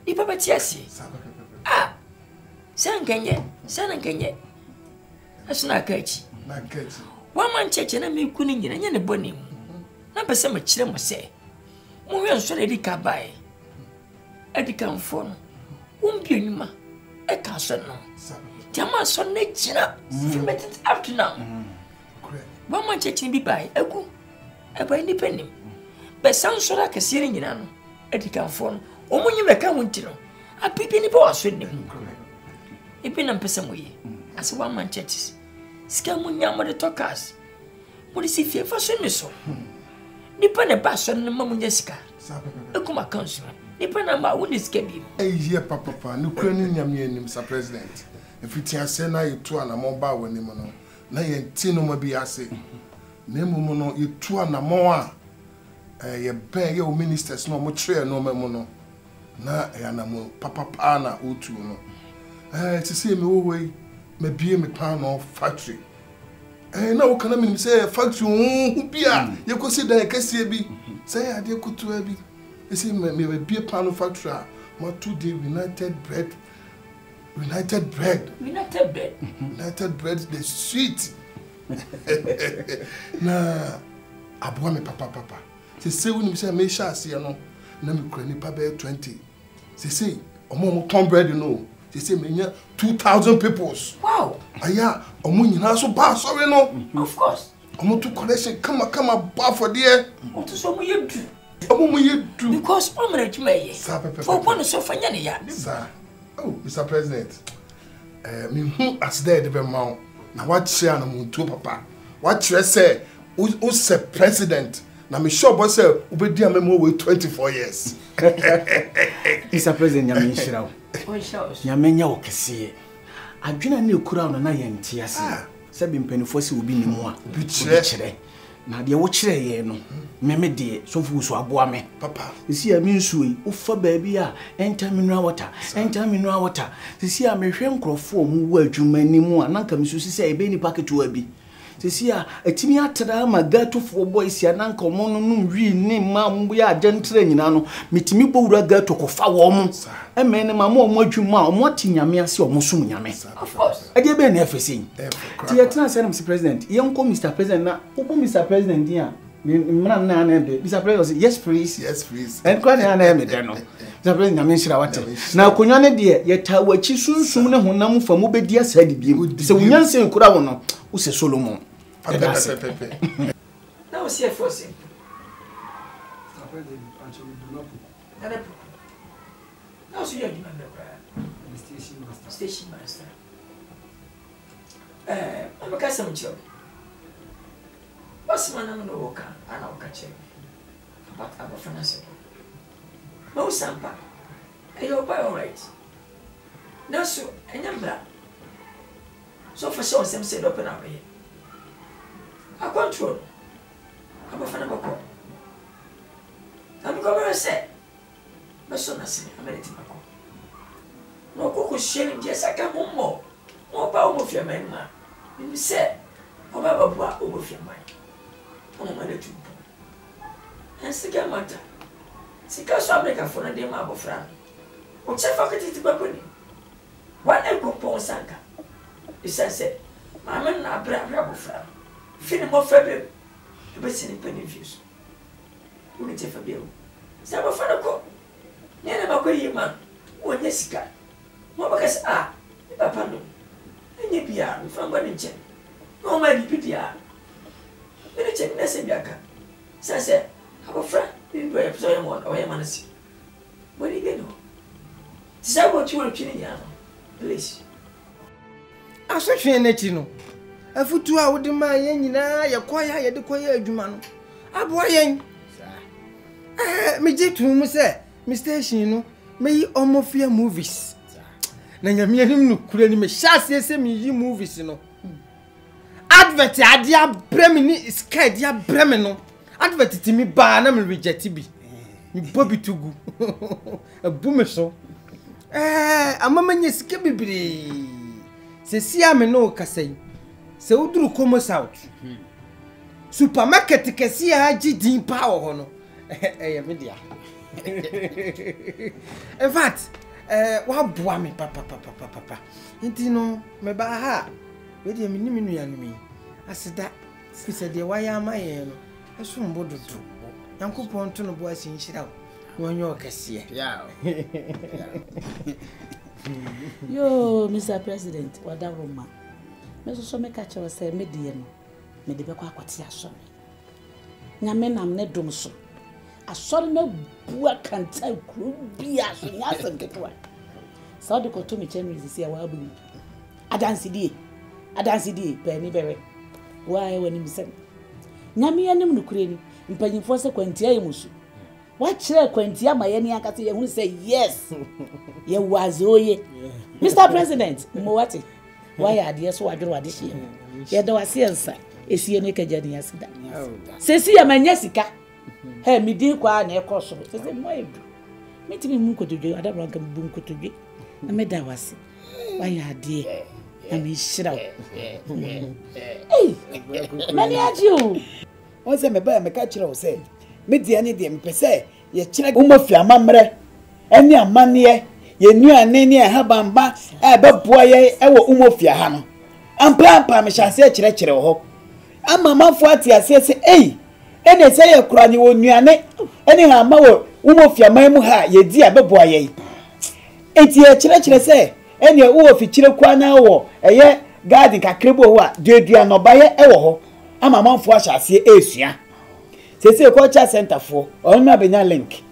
Speaker 1: Nipapatiasi. Ah, San Kanye, San Kanye. That's not catchy. One man church and I make cooning in a bonny. Number some children must say. More so Eddie can buy. Eddie can phone. Won't be anymore. e ka so no jama so na gina filmet up to now ba man chechi bi bai egu e ba independent be san so ra kase nyina no edikanfo no omunyi meka wonti no apipi ni ba so ni ipi na mpesa moye ase one man churches sika munya mo de tokas mo de si fie fa so ni so nipa ne ba so no mamunya sika ekuma council nipa na ma woni sika bi
Speaker 2: here papa no kura ni nyame anim Mr. President efiti ase na yetu anamo ba woni mo no na yenti no ma bi ase na emu no yetu anamo a ye ben ye o ministers no mo tire no ma mo no na anamo papa na otu no ti see me wo we me bie me pan no factory na wo kana me say factory hu bia ye ko si dan kase bi say ade kutu abi you see me bie pan no factory ma to the United Bread the sweet na abua me papa se woni say me sha ase no na me kura ni pa be 20 se omo ton bread no se me nya 2000 peoples
Speaker 1: wow
Speaker 2: aya omo nyina so ba sorry no
Speaker 1: of course
Speaker 2: omo to collection come ba for there
Speaker 1: o to so mo yedu
Speaker 2: omo yedu
Speaker 1: because permanent me for one so fanya ne ya
Speaker 2: sir oh Mr. President me hu as there the man na what share na muntu papa what share say who say president na me sure boss say obedi amemo we 24 years
Speaker 6: Mr. President nyame nshira wo
Speaker 1: o shows
Speaker 6: nyame nya wo kese adwena na ekura no na yente ase se bi mpanifo se obi ni mu a
Speaker 2: bi kire
Speaker 6: na de wo kire ye no meme de so fu so aboa me
Speaker 2: papa
Speaker 6: sisi a mi nsuyi wo fa baabi a enter mineral water sisi a mehwe nkrofo mu wa adwuma ni mu a nanka mi so sisi a ebe ni packet wa bi sisi a etimi atara ma gatofo boys ya nanka omo no nwi ni ma mbu ya agentre nyina no mitimi bowura gato ko fa wo mu emene ma mo adwuma omo tinyame ase omo sum nyame
Speaker 1: of course
Speaker 6: ade be na efesin ti yetna say Mr. President yenko Mr. President na obo Mr. President dia Mr. President say yes please and kwa na na me de no Mr. President nyame nshira wate na konwa ne de yeta wachi sunsum ne honam fa mu bedi asa de biem se wunyanse nkura wo no wo se Solomon
Speaker 2: pepe
Speaker 1: now see a force
Speaker 15: Mr. President actually do not
Speaker 1: put now see you do not
Speaker 15: station master
Speaker 1: I'm a custom job what's my name no worker and I'll catch him but I'm a financier no sampa you're by all right now so and I'm black so for sure some said open up here I control I'm a fan of a call I'm going to say my son has seen a minute in my call no cook sharing just I come home more about of your man you said about what over your mind on my little and stick matter Sika so America for na dem abofra o che fakati ti baboni one ego pon sanka isense ma men na abra abofra fini mo fabe e be sini pani views uni che fabe o sa abofra ko ne na ba ko yima o nya sika mo ba kas papa no enye bia mi fa ngwa ni che no ma bi bia ene che na se biaka se abofra in the episode one or Yamanasi. What do you know? Is that what you were killing? Please.
Speaker 19: I saw you in it, you know. A foot 2 hours, the man, you quiet, the quiet, Juman. I'm boying. Me jet to say, Mr. You know, may almost fear movies. Now you're me, couldn't me chassis me movies, you know. Advert, dear Bremini is scared, dear Bremino. Advert to me ba na me reject bi me bobi tugu abume so amama nya sika bibiri se sia me no kasai se uduru komo south supermarket kesi a gidin pa ho no me dia in fact wa boa me papa nti no me ba ha we dia me ni me nua no mi aseda fisa de wa ya amaye no eso mbodo do yankopon to no boa sin hira wonyo kase ya
Speaker 3: Yo, Mr. President, wada Roma. Me so me catch you say me die no. Me de be kwa kwati asori. Nyame nam ne dom so. Asori na bua kanta kru bia so nya asem ketwa. Sa de ko to me chemi sisi wa abu. Adansi die pe ni bere. Wa e wani misem. Nyame yanim no kure ni. Mpanyimfo se kwantia ye musu. Wa kire kwantia ma ye ni akate ye hu say yes. Ye wazoye. Mr. President, mo wati. Why are there so adworo ade hye? Ye da wase ensa. Esie ne kaja ni asida. Sesi ya manya sika. He mi din kwa na ekoso. Sesi mo edu. Metimi mu nkotodwe adabra nka bu nkotodwe. Na me da wase. Why are there? Na me shira. Mani ajiu.
Speaker 20: Wọ́n sẹ́ me ba me ka kire wo sẹ́. Me dia ne de me pese ye kire wo mafia mamre. Eni amane ye nuane ne ha bamba e beboa ye e wo umofia ha no. Ampa me hyase kire ho. Ama mafo ati ase se ene se ye kura ni wo nuane ene ha ma wo umofia man mu ha ye di abeboa ye. Enti ye kire se ene wo fi kire kwa na wo eye garden kakrebo ho a duadua no ba ye e wo ho. Ama mafo hyase esua. Sese culture center fo on ma benya link.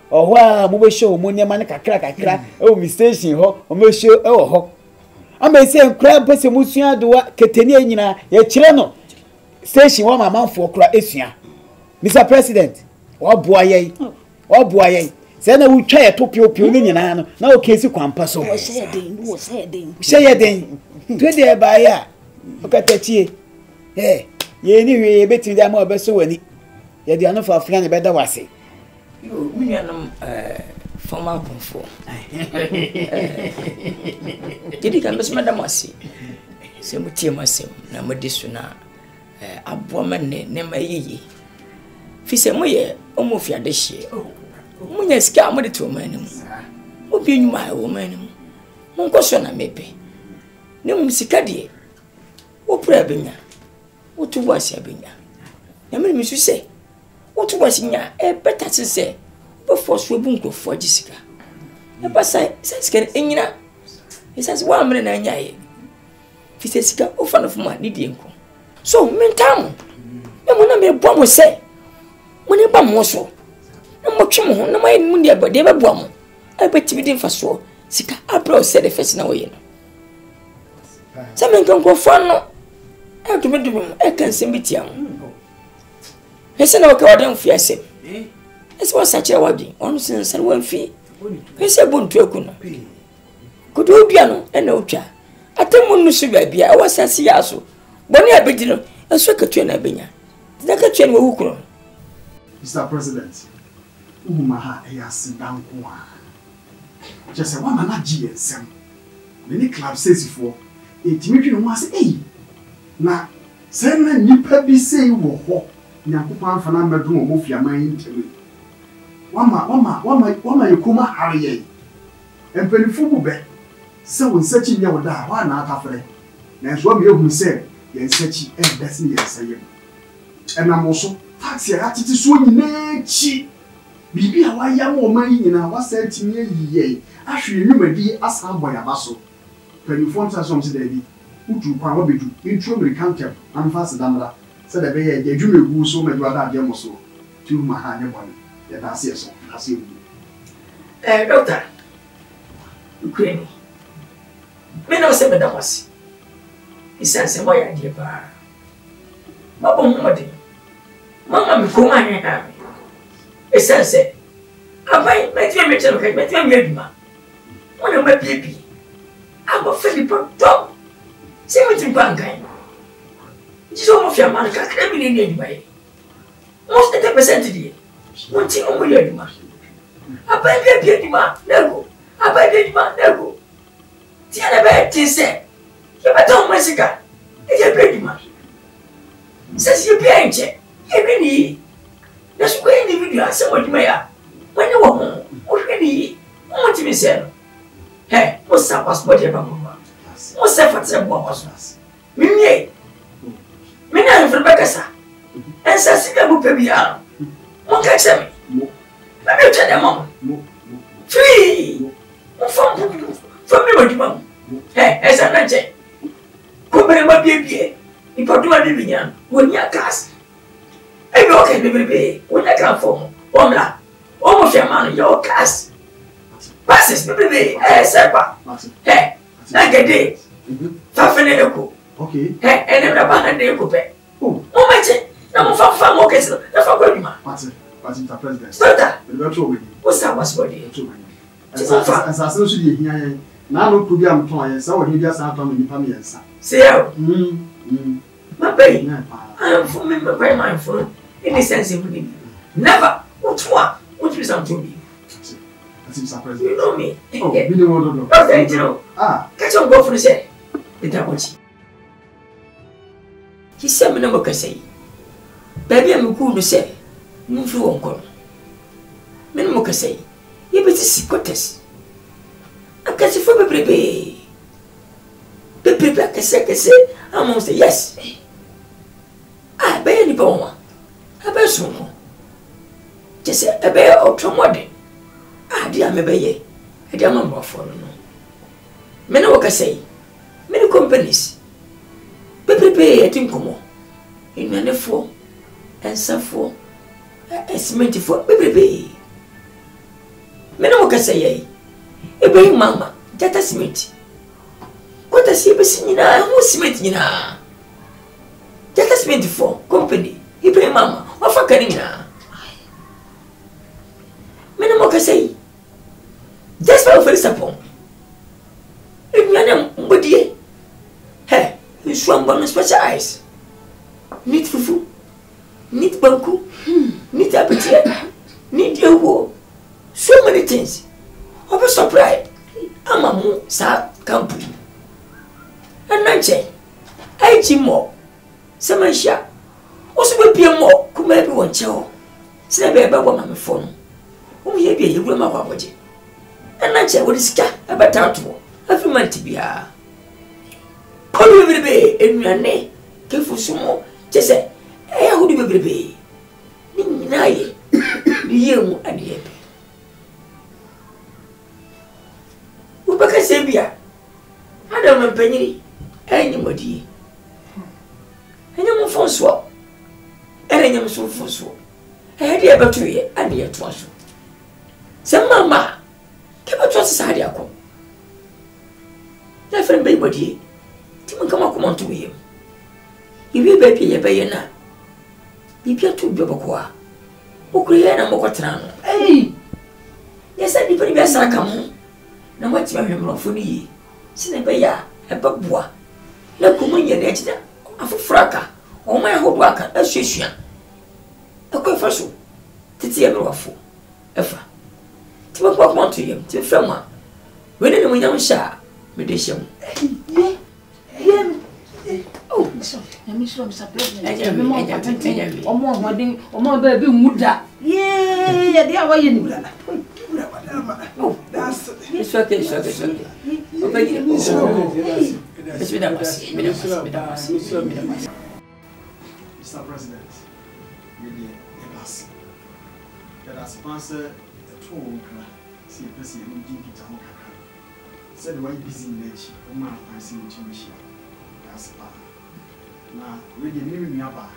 Speaker 20: Oho a mo be show mo nyama ne kakra e mi station ho o me show e wo ho. Ama se nkra pese musua do keteni anyina ye kire no station wa mamanfo kra esua. Mr. President wo boa ye se na wutwa ye to piopio ni nyina no na o kesi kwampa so wo shey den to de ba ya o katachie ye ni we betimi da ma obeso wani ye de anofa afria ne beda wase
Speaker 1: yo minyanam formal confo didi kan bes madam wase se mutie masem na modisu na abo manne ne mayiyi fi se moye omofia de hie munya sika amode to manim obi enuma wo manim monkoso na mebe ne mum sika de wo pra benya wotu wasi abenya na me misu se wotu wasi nya better se be force we bu nkofo gisika e pasa sika enyina esase wa amre na nya ye fi se sika ofa no fuma ni die nko so mentam e mo na me bo mo se mo ne ba mo so na mo twe mo ho na mai mu de be bo mo e beti bi de fa so sika abro se de fesi na wo ye no se men kan ko fo no e to me do e kan se mbitiam ese na waka wadan fi asem ese wa sache wadi onu sin sare wan fi ese bontu akuna kodo bia no e na otwa atemu nu su ba bia wa sase ya so boni abedi no eso katue na benya da katue no wukuro.
Speaker 17: Mr. President umma ha e asidan ko a just wa mana ji ensem many club sesifo etimi no ase na se na nipa bi sei wo ho nyankopon afana medum omofia man ntemi wama yekuma hariye empenifu bu be se won sachi nya woda wa na atafre na so me ehun se yen sachi e dasi yen sayem enamoso taxi ya titi so nyina chi bibi a wa ya mo man nyina wa sa timi ayiye ahwe nwumadi asa boya baso penifu nta so mse da bi utu kwa wabedu intro American camp amfas damra said the be ye dwumegu so medu ada ade mo so tu ma ha ne bone ye da se so ase
Speaker 1: doctor Ukraine me no se beda kwasi isanse mo ya die ba babo mmode mama mi ko anya ka isanse abai metie me chelo ka metie me aduma wona ma bibi abo Philippe dog se mutum bankai jiso mo fia man ka krebi ni ni bai most 80% di wonti o mo yadi ma abai bia di ma nego abai bia di ma nego ti ana ba ti se ke ba to mo sika e je bia di ma se si bia enche e bi ni na su ko individual se mo di ma ya wani wo mo o hwe ni mo ti mi se no he mo sa passport e ba mo mo se fatre bo waso mimie mina en Rebecca ensa siga bu pebia mo ka chemi na me twa dem mo free From me, what you want? As a nature. Come my baby. If I do my baby, when you cast. I know can be when I come for Omla. Almost your man, your cast. Passes, baby, Sapa. Hey, like a day. Fafaneko.
Speaker 17: Okay.
Speaker 1: Hey, and I'm about a day. Oh, my no, far more case. That's what I'm
Speaker 17: Martin, Mr. President.
Speaker 1: Stop that.
Speaker 17: What's
Speaker 1: that was for you?
Speaker 17: As I said, here, now look to be employed, so he just out on the Pamias.
Speaker 1: See, my baby, I am for me, very mindful in the sense of never. Which one? Which is something to me?
Speaker 17: Mr. President.
Speaker 1: You know me.
Speaker 17: Oh, we don't want to know.
Speaker 1: Okay, you know. Catch on, go for the say. The double. He said, me no say. Baby, I'm going to say, no flew on call. Menomoka say, you better see quarters. I catch you for the baby. The baby, I can say, I'm going to say yes. I bear any bone. I bear some. Just say, a bear or tomorrow. Ah, dear, me bay. I don't know for no. Menomoka say, many companies. Baby, I think come on. In many form. And suffer a cement for baby. Menomoka say, a baby mamma, that a cement. What does he be singing? Who cement in her? That a cement for company. He bring mamma, what for Canina? Menomoka say, just for the support. If you are not good, hey, you swam on special eyes. Need fufu. Need banku, need appetite, need your war. So many things. I was surprised. I'm a moon, sir, company. And I say, I see more. Some share. Also, will be more. Come everyone, chow. Snap a baby on my phone. Who may be a room of our budget. And I say, what is cat about tattoo? Every man to be a. Call every day in your name. Careful some more. Just say. Eh, who do you baby? Ninaye, the young and the happy. Ubaka Sabia, I don't know penny, anybody. And I'm for swap, and I am so for swap. I had the other 2 years, and the other was. Some mamma, keep a trust side. That friend baby, Tim come on to him. You will baby a bayana. Bibia to Bobaqua. Who create a mocotrano? Hey! Yes, I did best I come. Now what's your memory for me? Sinabaya, a babua. No communion edge, a fracka, or my whole worker, a shisha. A quick fossil. Titi a fool. Effa. Timothy want to him, to Felma. When anyone young sha, meditation. Oh, Mr. President, or more wedding, or more baby muda. Yeah, they are waiting. Oh, that's it's okay, it's okay, it's okay.
Speaker 17: Mr. President, really, let us sponsor a tour. See, President, you give it a look. Said, why busy in the chief? Oh, my, I see what you wish. Now, ready to me about.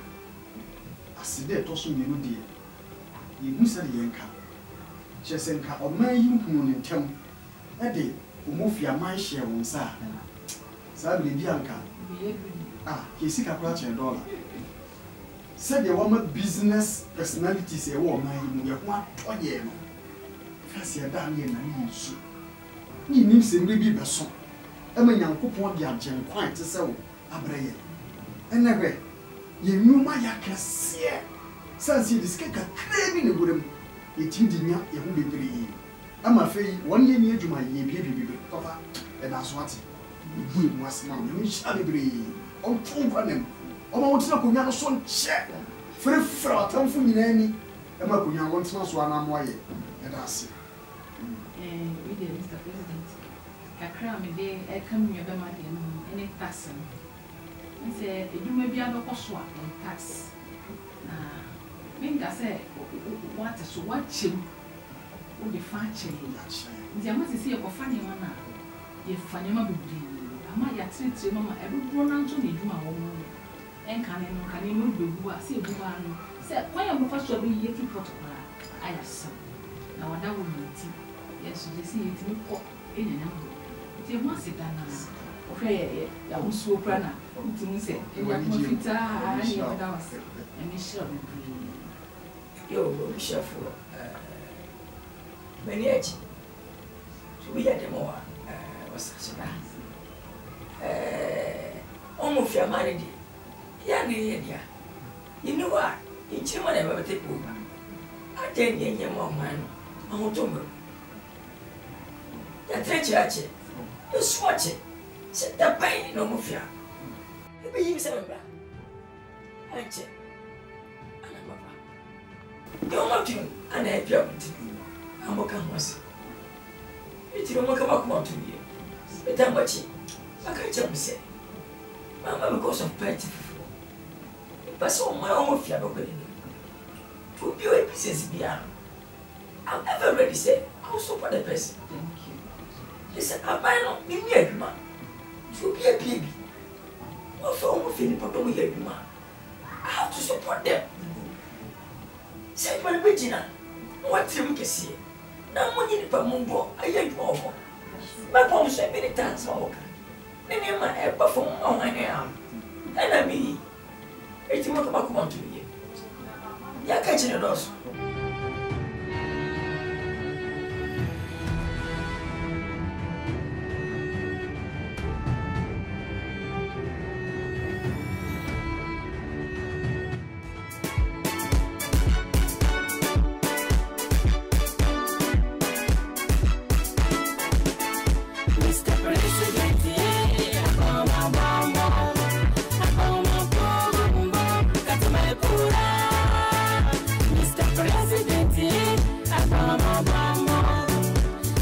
Speaker 17: I see that also you know, dear. You must say the yanka. Chesenka or my you in town. A day, who move your mind share one side. Sadly, Bianca. He's a $1. Said the woman business personalities a woman, you want 1 year. Fancy a damn year, and you need simply be beson. I mean, young couple of young quite to sell. Abraya. And never, you knew my yakasier. Since you discovered craving a good, it did not even be pretty. I'm afraid 1 year near to my baby, Papa, and that's what you must now. You shall be on 2 running. Oh, what's not going to son check? Free fraud, come for me, any. And my Kuya wants not one on my way. And that's it.
Speaker 21: Really, Mr. President. I cram a day, I come near them again, any person. I say, you may be able to swap on tax. Think I say, what is watching? Would be fetching. nti ama sisi yɛkɔfa nneɛma na yɛfa nneɛma bebree ama yɛatenetire mama ɛbɛborɔ na nso na edwuma wɔ mu ɛnka ne no ka ne no bɛgu a sɛ ebu ha no sɛ kwan yɛ mɔfa so bɛyi yɛfi pɔtɔ koraa ayɛ asɛm na wada wɔ ne ti yɛso gye sɛ yɛtumi kɔ ɛnyanya ho nti ɛho ase da na ɔhwɛ yɛahosuo kora na wotumi sɛ ɛyɛ akoma fitaa ne yɛbɛda wɔ sɛ ɛne hyerɛ bebree
Speaker 1: yo obihyɛfoɔ m'ani akyi so bi yɛ de mɔ a wɔsakye da ɔmo fiama ne deɛ yɛ ne yɛ deɛ yɛni hɔ a yɛnkyiri ma na ɛbɛbɛtɛ kɔ ba adɛn deɛ nyɛ ma ɔman no ahoto mmere yɛtrɛ kyerɛ akyɛ ɛsu akyɛ sɛ daban na ɔmo fia ɛbɛyi mi sɛ membra ankyɛ ana maba deɛ ɔma twem ana ɛpia wo nti amɔka ho ase ɛtiri ɔmɔka bakoma to yɛ bɛtam bakyi aka kyerɛ me sɛ mama because of party fufuo nipa sɛ ɔma ɔmo fia bɛkɔ n'anim to obi a business biara I'm ever ready say I will support the person.
Speaker 21: Thank you.
Speaker 1: Listen, I buy no me adwuma to be a baby. What for ɔmo fia nipa dɔm yɛ adwuma I have to support them. Sɛ adwuma no bɛgyina na watiri mu kɛseɛ na mo nye nipa mo mbɔ ayɛ adwuma wɔ hɔ bɛbɔ mo so ɛbi ne tanks ma wɔka ne nneɛma ɛba fam ma wɔn ani am ɛna mi yi eti mo kaba kɔma nto yie yɛaka kyerɛ dɔɔso.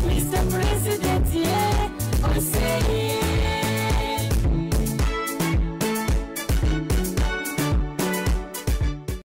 Speaker 5: Mr. President, yeah,